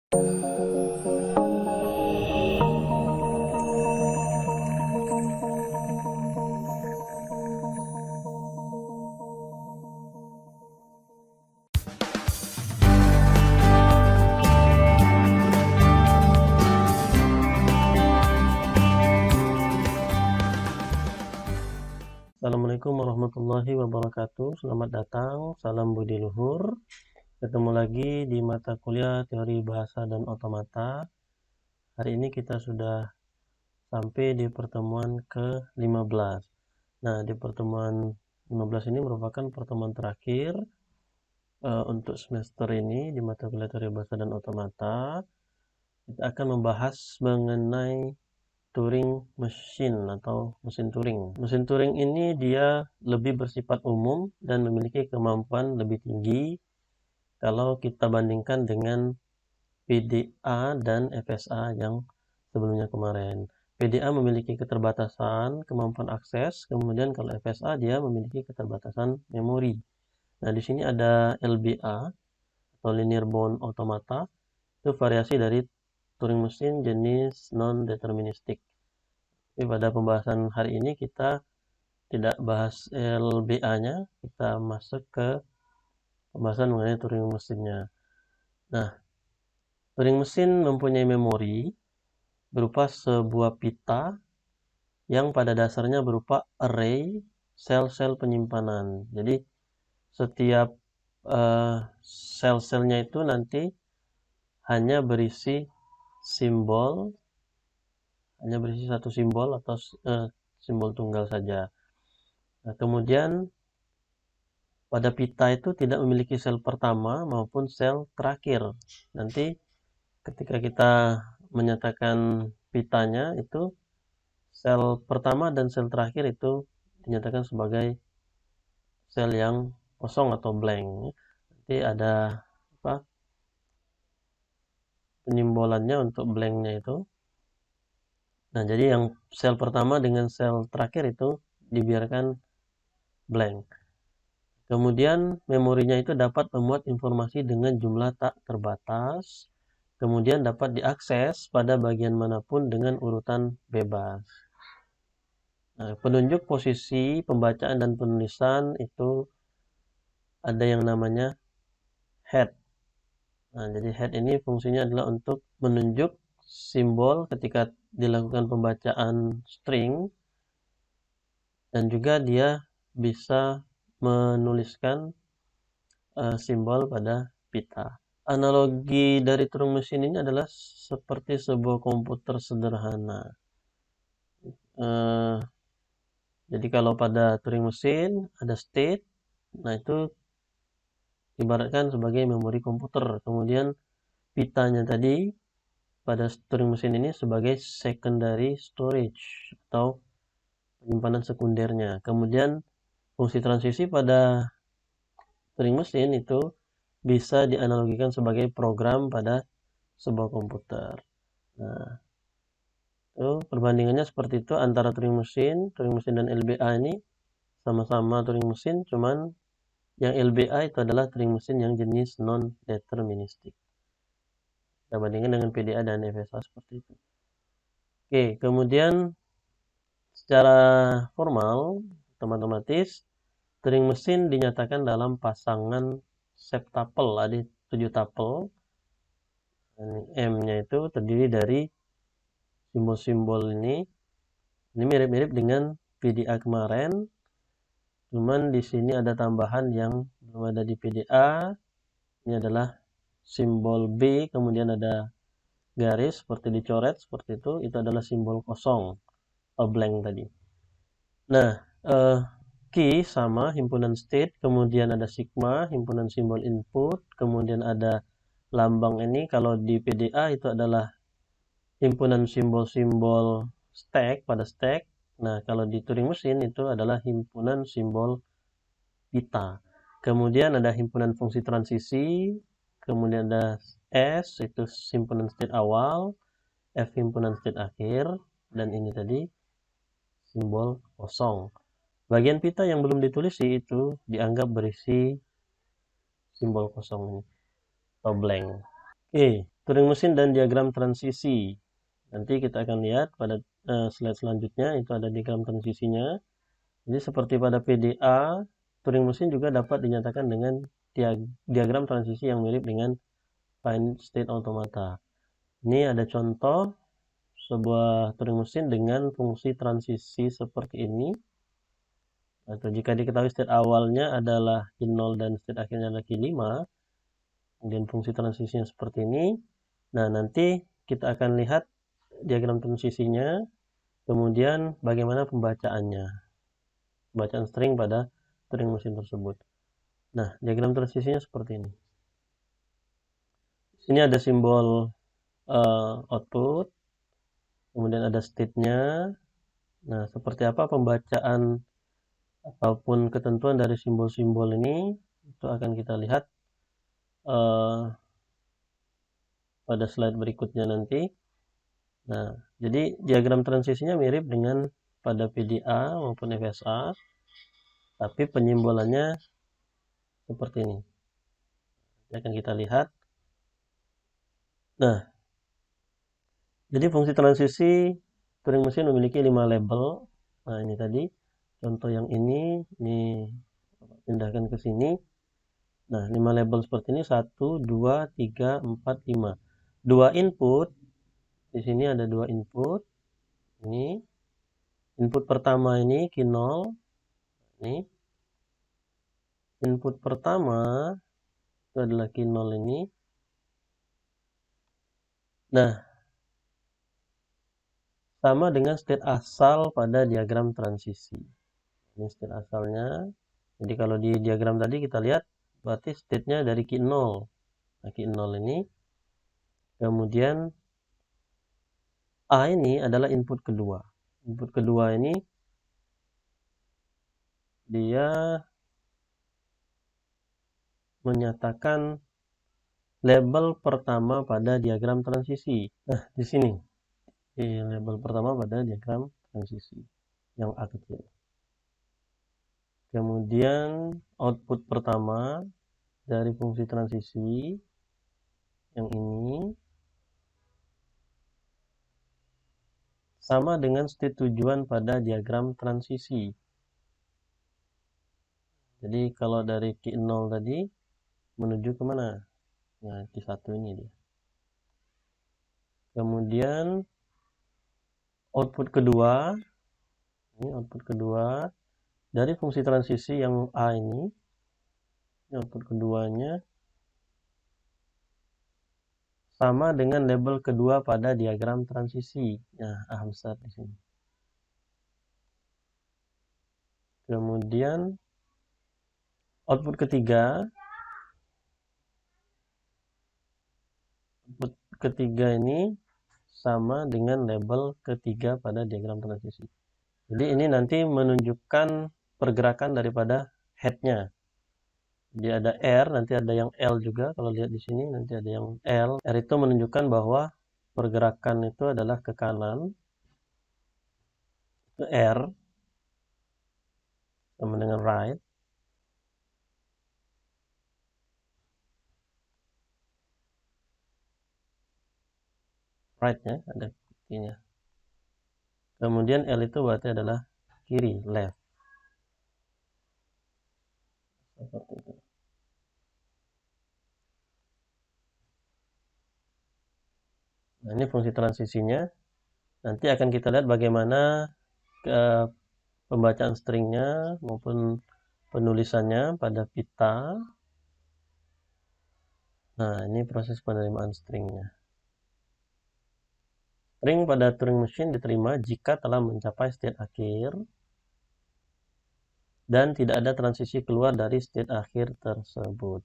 Assalamualaikum warahmatullahi wabarakatuh. Selamat datang, salam budi luhur. Ketemu lagi di mata kuliah teori bahasa dan otomata. Hari ini kita sudah sampai di pertemuan ke-15. Nah, di pertemuan 15 ini merupakan pertemuan terakhir untuk semester ini di mata kuliah teori bahasa dan otomata. Kita akan membahas mengenai Turing Machine atau mesin Turing. Mesin Turing ini dia lebih bersifat umum dan memiliki kemampuan lebih tinggi kalau kita bandingkan dengan PDA dan FSA yang sebelumnya kemarin. PDA memiliki keterbatasan kemampuan akses, kemudian kalau FSA dia memiliki keterbatasan memori. Nah, di sini ada LBA atau Linear Bound Automata, itu variasi dari Turing Machine jenis non-deterministik. Tapi pada pembahasan hari ini kita tidak bahas LBA-nya, kita masuk ke pembahasan mengenai Turing Machine-nya. Nah, Turing Machine mempunyai memori berupa sebuah pita yang pada dasarnya berupa array sel-sel penyimpanan. Jadi setiap sel-selnya itu nanti hanya berisi simbol, hanya berisi satu simbol atau simbol tunggal saja. Nah, kemudian pada pita itu tidak memiliki sel pertama maupun sel terakhir. Nanti ketika kita menyatakan pitanya itu sel pertama dan sel terakhir itu dinyatakan sebagai sel yang kosong atau blank. Nanti ada apa penyimbolannya untuk blanknya itu. Nah, jadi yang sel pertama dengan sel terakhir itu dibiarkan blank. Kemudian memorinya itu dapat memuat informasi dengan jumlah tak terbatas. Kemudian dapat diakses pada bagian manapun dengan urutan bebas. Nah, penunjuk posisi pembacaan dan penulisan itu ada yang namanya head. Nah, jadi head ini fungsinya adalah untuk menunjuk simbol ketika dilakukan pembacaan string, dan juga dia bisa menuliskan simbol pada pita. Analogi dari Turing Machine ini adalah seperti sebuah komputer sederhana. Jadi kalau pada Turing Machine ada state, nah itu ibaratkan sebagai memori komputer. Kemudian pitanya tadi pada Turing Machine ini sebagai secondary storage atau penyimpanan sekundernya. Kemudian fungsi transisi pada Turing Machine itu bisa dianalogikan sebagai program pada sebuah komputer. Nah, itu perbandingannya seperti itu antara Turing Machine dan LBA ini sama-sama Turing Machine, cuman yang LBA itu adalah Turing Machine yang jenis non-deterministik. Kita bandingkan dengan PDA dan FSA seperti itu. Oke, kemudian secara formal, otomatis Turing Machine dinyatakan dalam pasangan septuple, ada 7 tuple. M-nya itu terdiri dari simbol-simbol ini. Ini mirip-mirip dengan PDA kemarin, cuman di sini ada tambahan yang belum ada di PDA. Ini adalah simbol B, kemudian ada garis seperti dicoret seperti itu adalah simbol kosong atau blank tadi. Nah, key sama himpunan state, kemudian ada sigma, himpunan simbol input, kemudian ada lambang ini kalau di PDA itu adalah himpunan simbol-simbol stack pada stack. Nah, kalau di Turing Machine itu adalah himpunan simbol pita. Kemudian ada himpunan fungsi transisi, kemudian ada S itu himpunan state awal, F himpunan state akhir, dan ini tadi simbol kosong. Bagian pita yang belum ditulis itu dianggap berisi simbol kosong atau blank. Oke, Turing mesin dan diagram transisi. Nanti kita akan lihat pada slide selanjutnya, itu ada diagram transisinya. Jadi seperti pada PDA, Turing mesin juga dapat dinyatakan dengan diagram transisi yang mirip dengan finite state automata. Ini ada contoh sebuah Turing mesin dengan fungsi transisi seperti ini. Atau jika diketahui state awalnya adalah Q0 dan state akhirnya adalah Q5, kemudian fungsi transisinya seperti ini. Nah, nanti kita akan lihat diagram transisinya, kemudian bagaimana pembacaannya, pembacaan string pada Turing mesin tersebut. Nah, diagram transisinya seperti ini. Sini ada simbol output, kemudian ada state-nya. Nah, seperti apa pembacaan ataupun ketentuan dari simbol-simbol ini, itu akan kita lihat pada slide berikutnya nanti. Nah, jadi diagram transisinya mirip dengan pada PDA maupun FSA, tapi penyimbolannya seperti ini. Ini akan kita lihat. Nah, jadi fungsi transisi Turing mesin memiliki 5 label. Nah, ini tadi contoh yang ini pindahkan ke sini. Nah, 5 label seperti ini, 1, 2, 3, 4, 5. 2 input, di sini ada 2 input. Ini input pertama ini Q0. Ini input pertama itu adalah Q0 ini. Nah, sama dengan state asal pada diagram transisi. Ini state asalnya. Jadi kalau di diagram tadi kita lihat berarti state-nya dari Q0. Nah, Q0 ini. Kemudian A ini adalah input kedua. Input kedua ini dia menyatakan label pertama pada diagram transisi. Nah, di sini di label pertama pada diagram transisi yang A kecil. Kemudian output pertama dari fungsi transisi yang ini sama dengan state tujuan pada diagram transisi. Jadi kalau dari Q0 tadi menuju kemana? Nah, Q1 ini dia. Kemudian output kedua, ini output kedua dari fungsi transisi yang A ini output keduanya sama dengan label kedua pada diagram transisi. Nah, A besar di sini. Kemudian output ketiga ini sama dengan label ketiga pada diagram transisi. Jadi ini nanti menunjukkan pergerakan daripada head-nya. Jadi ada R, nanti ada yang L juga. Kalau lihat di sini nanti ada yang L. R itu menunjukkan bahwa pergerakan itu adalah ke kanan. Itu R sama dengan right. Right-nya ada buktinya. Kemudian L itu berarti adalah kiri, left. Seperti itu. Nah, ini fungsi transisinya. Nanti akan kita lihat bagaimana pembacaan stringnya maupun penulisannya pada pita. Nah, ini proses penerimaan stringnya. String pada Turing Machine diterima jika telah mencapai state akhir dan tidak ada transisi keluar dari state akhir tersebut.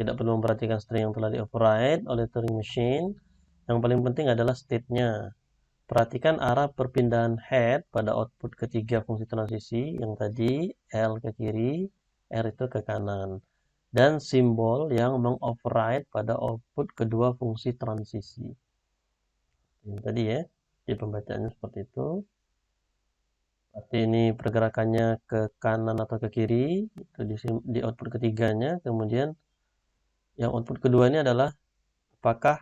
Tidak perlu memperhatikan string yang telah di-override oleh Turing Machine. Yang paling penting adalah state-nya. Perhatikan arah perpindahan head pada output ketiga fungsi transisi yang tadi L ke kiri, R itu ke kanan. Dan simbol yang mengoverride pada output kedua fungsi transisi. Ini tadi ya, di pembacaannya seperti itu. Berarti ini pergerakannya ke kanan atau ke kiri, itu di output ketiganya. Kemudian Yang output kedua ini adalah apakah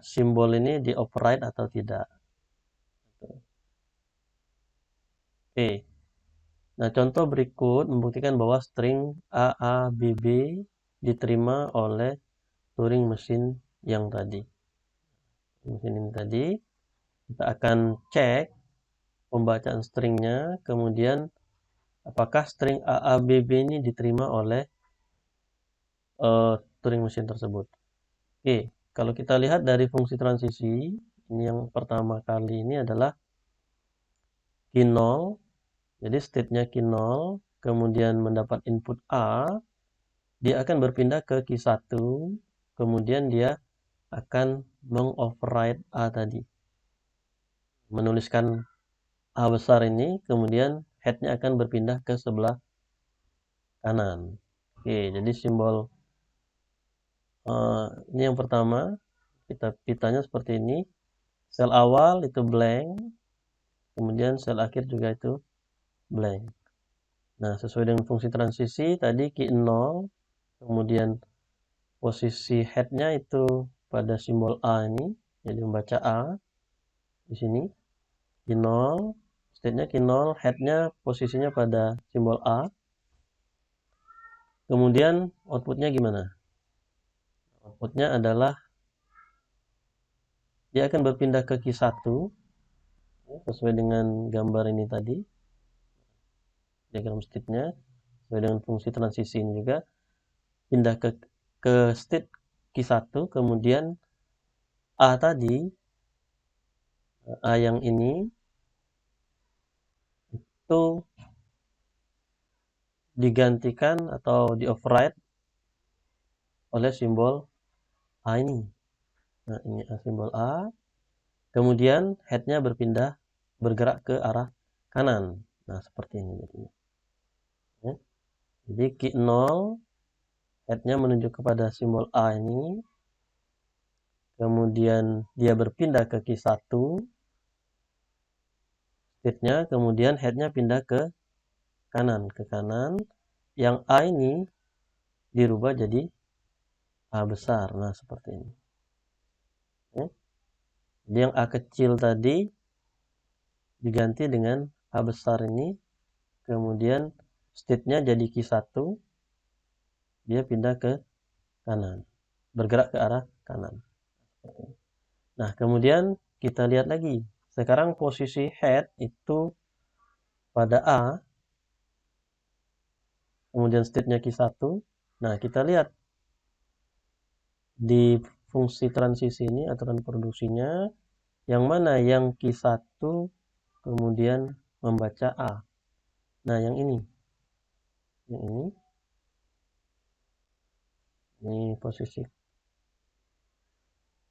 simbol ini di override atau tidak. Oke. Nah, contoh berikut membuktikan bahwa string AABB diterima oleh Turing mesin yang tadi. Mesin ini tadi, kita akan cek pembacaan stringnya, kemudian apakah string AABB ini diterima oleh Turing mesin tersebut. Oke, kalau kita lihat dari fungsi transisi, ini yang pertama kali ini adalah key 0. Jadi state-nya key 0, kemudian mendapat input A, dia akan berpindah ke key 1, kemudian dia akan mengoverride A tadi. Menuliskan A besar ini, kemudian head-nya akan berpindah ke sebelah kanan. Oke, jadi simbol ini yang pertama, pitanya seperti ini. Sel awal itu blank, kemudian sel akhir juga itu blank. Nah, sesuai dengan fungsi transisi tadi key 0, kemudian posisi head-nya itu pada simbol A ini, jadi membaca A di sini. Key 0, state-nya key 0, head-nya posisinya pada simbol A. Kemudian output-nya gimana? Output-nya adalah dia akan berpindah ke key 1 sesuai dengan gambar ini tadi. Diagram state-nya sesuai dengan fungsi transisi ini juga pindah ke state key 1, kemudian A tadi, A yang ini itu digantikan atau di override oleh simbol A ini. Nah, ini simbol A. Kemudian head-nya bergerak ke arah kanan. Nah, seperti ini jadinya. Ya. Jadi key 0, head-nya menunjuk kepada simbol A ini. Kemudian dia berpindah ke key 1. State-nya, kemudian head-nya pindah ke kanan. Yang A ini dirubah jadi A besar. Nah, seperti ini. Ya. Jadi yang A kecil tadi diganti dengan A besar ini. Kemudian state-nya jadi key 1. Dia pindah ke kanan. Bergerak ke arah kanan. Nah, kemudian kita lihat lagi. Sekarang posisi head itu pada A. Kemudian state-nya key 1. Nah, kita lihat di fungsi transisi ini, aturan produksinya, yang mana yang key 1 kemudian membaca A. Nah, yang ini. Yang ini. Ini posisi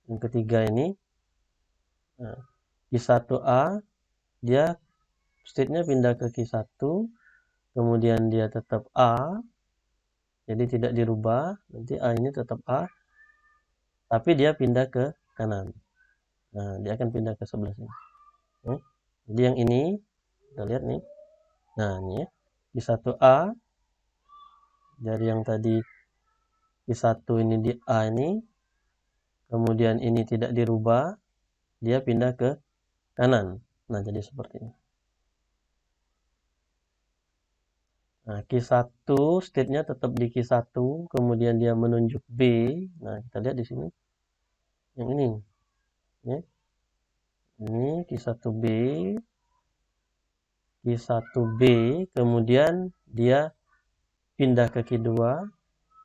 yang ketiga ini. Nah, key 1A, dia state-nya pindah ke key 1, kemudian dia tetap A, jadi tidak dirubah, nanti A ini tetap A, tapi dia pindah ke kanan. Nah, dia akan pindah ke sebelah sini. Jadi yang ini, kita lihat nih. Nah, ini ya, key 1A, dari yang tadi key 1 ini di A ini, kemudian ini tidak dirubah, dia pindah ke kanan. Nah, jadi seperti ini. Nah, key 1 state-nya tetap di key 1, kemudian dia menunjuk B. Nah, kita lihat di sini. Yang ini. Ya. Ini key 1B. Key 1B, kemudian dia pindah ke key 2,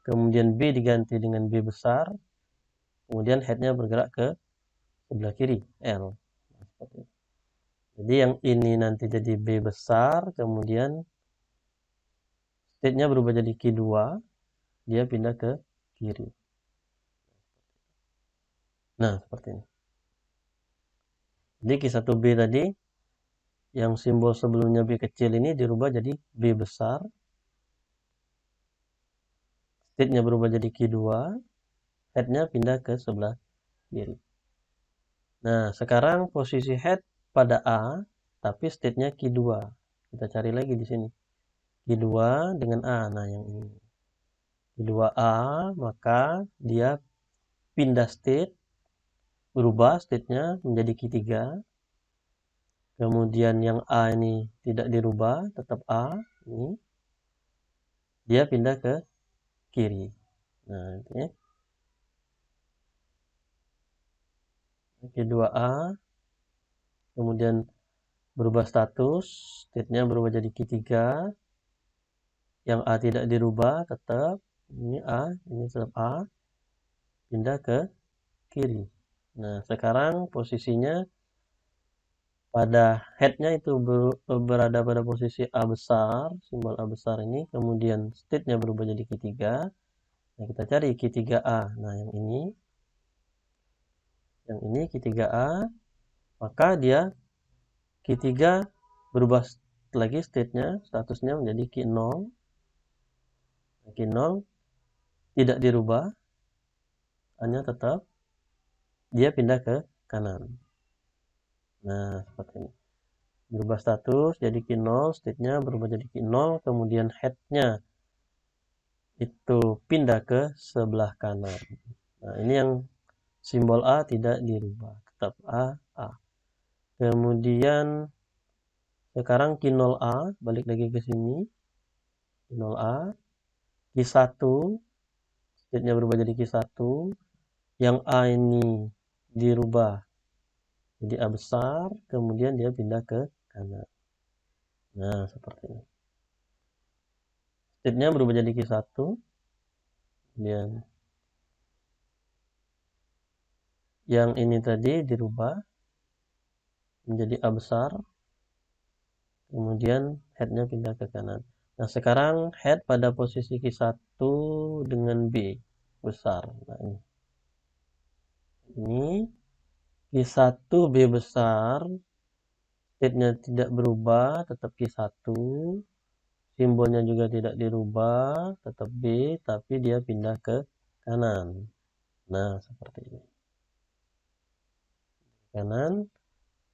kemudian B diganti dengan B besar, kemudian head-nya bergerak ke sebelah kiri, L. Nah, jadi yang ini nanti jadi B besar, kemudian state-nya berubah jadi key 2, dia pindah ke kiri. Nah, seperti ini. Jadi key 1B tadi, yang simbol sebelumnya B kecil ini dirubah jadi B besar. State-nya berubah jadi key 2, head-nya pindah ke sebelah kiri. Nah, sekarang posisi head pada A, tapi state-nya key 2. Kita cari lagi di sini. Key 2 dengan A, nah yang ini. Q2A, maka dia pindah state, berubah state-nya menjadi Q3. Kemudian yang A ini tidak dirubah, tetap A. Ini dia pindah ke kiri. Nah, itu ya. Q2A, kemudian berubah status, state-nya berubah jadi Q3. Yang A tidak dirubah, tetap. Ini A, ini tetap A. Pindah ke kiri. Nah, sekarang posisinya pada head-nya itu berada pada posisi A besar, simbol A besar ini, kemudian state-nya berubah jadi Q3. Nah, kita cari Q3A. Nah, yang ini Q3A, maka dia Q3 berubah lagi state-nya, statusnya menjadi Q0. Nah, Q0 tidak dirubah, hanya tetap dia pindah ke kanan. Nah, seperti ini. Berubah status jadi Q0, state-nya berubah jadi Q0, kemudian head-nya itu pindah ke sebelah kanan. Nah, ini yang simbol A tidak dirubah, tetap A, A. Kemudian sekarang Q0A, balik lagi ke sini. Q0A, Q1, state-nya berubah jadi Q1. Yang A ini dirubah jadi A besar, kemudian dia pindah ke kanan. Nah, seperti ini. State-nya berubah jadi Q1, kemudian yang ini tadi dirubah menjadi A besar, kemudian head-nya pindah ke kanan. Nah, sekarang head pada posisi Q1 dengan B besar. Nah, ini Q1 B besar, state-nya tidak berubah, tetap Q1. Simbolnya juga tidak dirubah, tetap B, tapi dia pindah ke kanan. Nah, seperti ini. Kanan,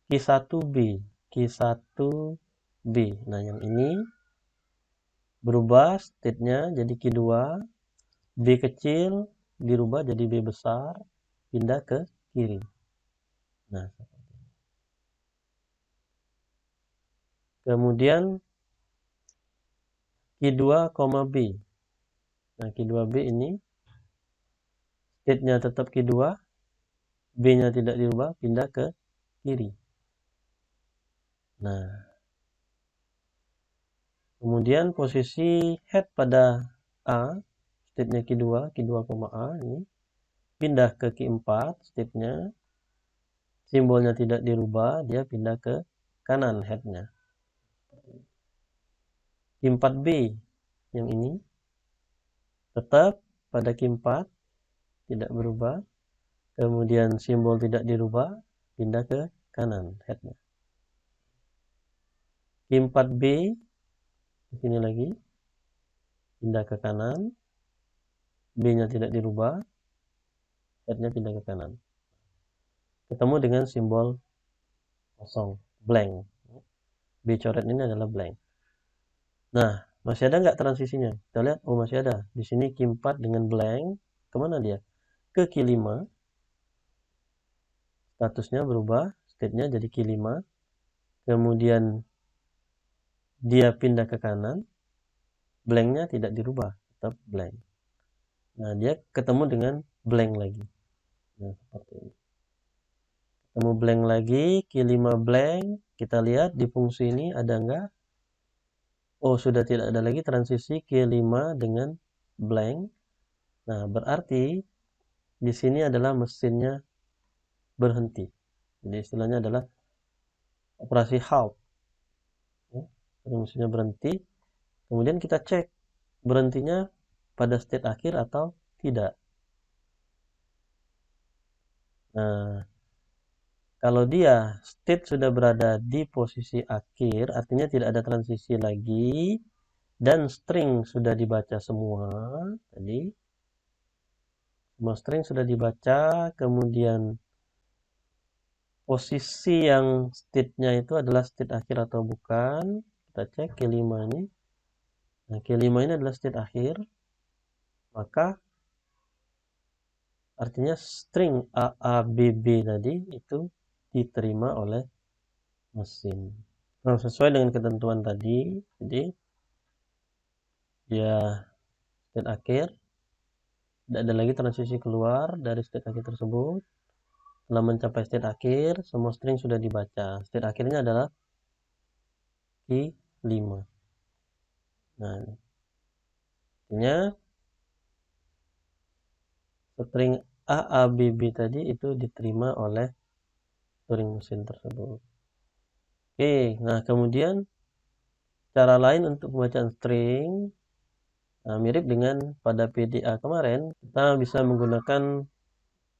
Q1B, Q1B. Nah, yang ini berubah state-nya jadi Q2, B kecil dirubah jadi B besar, pindah ke kiri. Nah, kemudian Q2, B. Nah, Q2B ini state-nya tetap Q2, B-nya tidak dirubah, pindah ke kiri. Nah, kemudian posisi head pada A, state-nya Q2, Q2,A ini pindah ke Q4, state-nya simbolnya tidak dirubah, dia pindah ke kanan head-nya. Q4B yang ini tetap pada Q4, tidak berubah, kemudian simbol tidak dirubah, pindah ke kanan head-nya. Q4B di sini lagi pindah ke kanan, B-nya tidak dirubah, head-nya pindah ke kanan. Ketemu dengan simbol kosong, blank. B coret ini adalah blank. Nah, masih ada nggak transisinya? Kita lihat, oh masih ada. Di sini Q4 dengan blank, kemana dia? Ke Q5. Statusnya berubah, state-nya jadi Q5. Kemudian dia pindah ke kanan, blank-nya tidak dirubah, tetap blank. Nah, dia ketemu dengan blank lagi. Nah, seperti ini. Ketemu blank lagi, Q5 blank. Kita lihat di fungsi ini ada nggak? Oh, sudah tidak ada lagi transisi Q5 dengan blank. Nah, berarti di sini adalah mesinnya berhenti. Jadi istilahnya adalah operasi halt. Ya, mesinnya berhenti. Kemudian kita cek berhentinya pada state akhir atau tidak. Nah, kalau dia state sudah berada di posisi akhir, artinya tidak ada transisi lagi, dan string sudah dibaca semua. Tadi semua string sudah dibaca, kemudian posisi yang state-nya itu adalah state akhir atau bukan. Kita cek Q5 ini. Nah, Q5 ini adalah state akhir. maka artinya string AABB tadi itu diterima oleh mesin. Nah, sesuai dengan ketentuan tadi, jadi dia state akhir, tidak ada lagi transisi keluar dari state akhir tersebut. Setelah mencapai state akhir, semua string sudah dibaca. State akhirnya adalah key 5. Nah, artinya string AABB tadi itu diterima oleh Turing mesin tersebut. Oke, nah kemudian cara lain untuk pembacaan string, nah, mirip dengan pada PDA kemarin, kita bisa menggunakan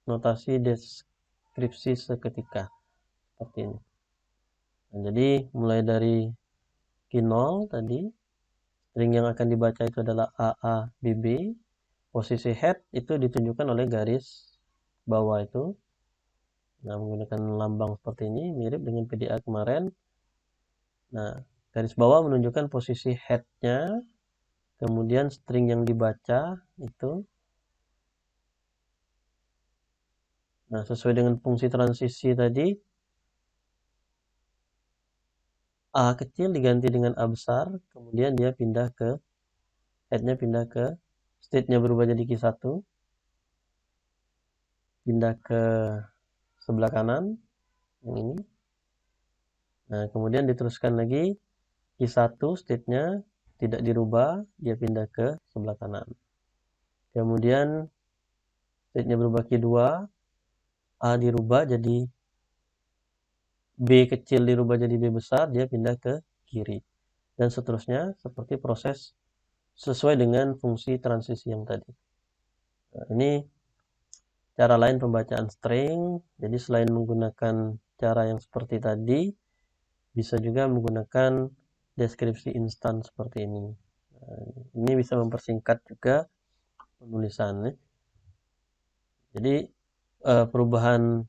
notasi deskripsi seketika seperti ini. Nah, jadi mulai dari key 0 tadi, string yang akan dibaca itu adalah AABB. Posisi head itu ditunjukkan oleh garis bawah itu. Nah, menggunakan lambang seperti ini, mirip dengan PDA kemarin. Nah, garis bawah menunjukkan posisi head-nya, kemudian string yang dibaca itu. Nah, sesuai dengan fungsi transisi tadi, A kecil diganti dengan A besar, kemudian dia pindah ke, head-nya pindah ke, state-nya berubah jadi Q1, pindah ke sebelah kanan, yang ini. Nah, kemudian diteruskan lagi, Q1 state-nya tidak dirubah, dia pindah ke sebelah kanan. Kemudian state-nya berubah Q2, A dirubah jadi B kecil dirubah jadi B besar, dia pindah ke kiri. Dan seterusnya, seperti proses sesuai dengan fungsi transisi yang tadi. Nah, ini cara lain pembacaan string. Jadi selain menggunakan cara yang seperti tadi, bisa juga menggunakan deskripsi instan seperti ini. Nah, ini bisa mempersingkat juga penulisannya. Jadi perubahan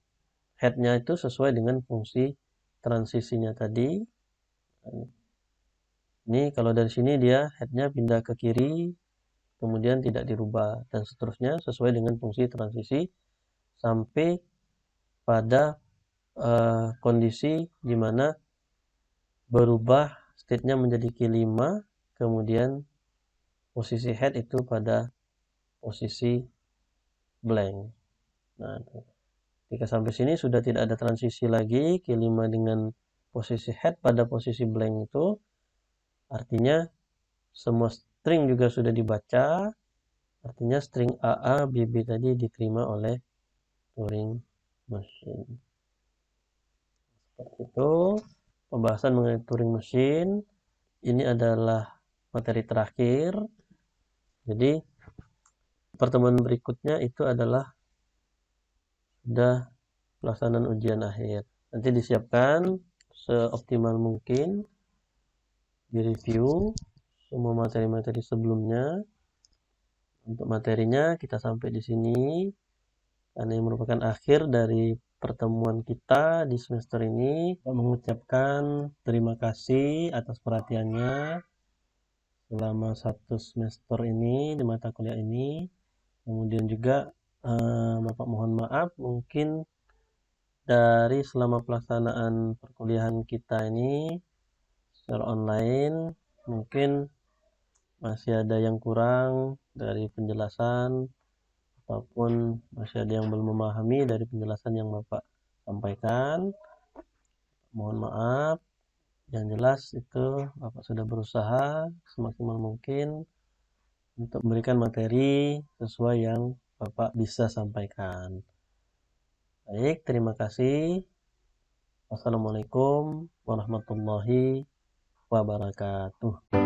head-nya itu sesuai dengan fungsi transisinya tadi. Ini kalau dari sini dia head-nya pindah ke kiri, kemudian tidak dirubah, dan seterusnya sesuai dengan fungsi transisi sampai pada kondisi di mana berubah state-nya menjadi Q5, kemudian posisi head itu pada posisi blank. Nah, ketika sampai sini sudah tidak ada transisi lagi, Q5 dengan posisi head pada posisi blank itu, artinya semua string juga sudah dibaca, artinya string AA, BB tadi diterima oleh Turing Machine. Seperti itu, pembahasan mengenai Turing Machine. Ini adalah materi terakhir. Jadi, pertemuan berikutnya itu adalah sudah pelaksanaan ujian akhir. Nanti disiapkan seoptimal mungkin, direview semua materi-materi sebelumnya. Untuk materinya kita sampai di sini. Karena ini merupakan akhir dari pertemuan kita di semester ini. Saya mengucapkan terima kasih atas perhatiannya selama 1 semester ini di mata kuliah ini. Kemudian juga Bapak mohon maaf mungkin dari selama pelaksanaan perkuliahan kita ini secara online mungkin masih ada yang kurang dari penjelasan ataupun masih ada yang belum memahami dari penjelasan yang Bapak sampaikan. Mohon maaf. Yang jelas itu Bapak sudah berusaha semaksimal mungkin untuk memberikan materi sesuai yang Bapak bisa sampaikan. Baik, terima kasih. Wassalamualaikum warahmatullahi wabarakatuh.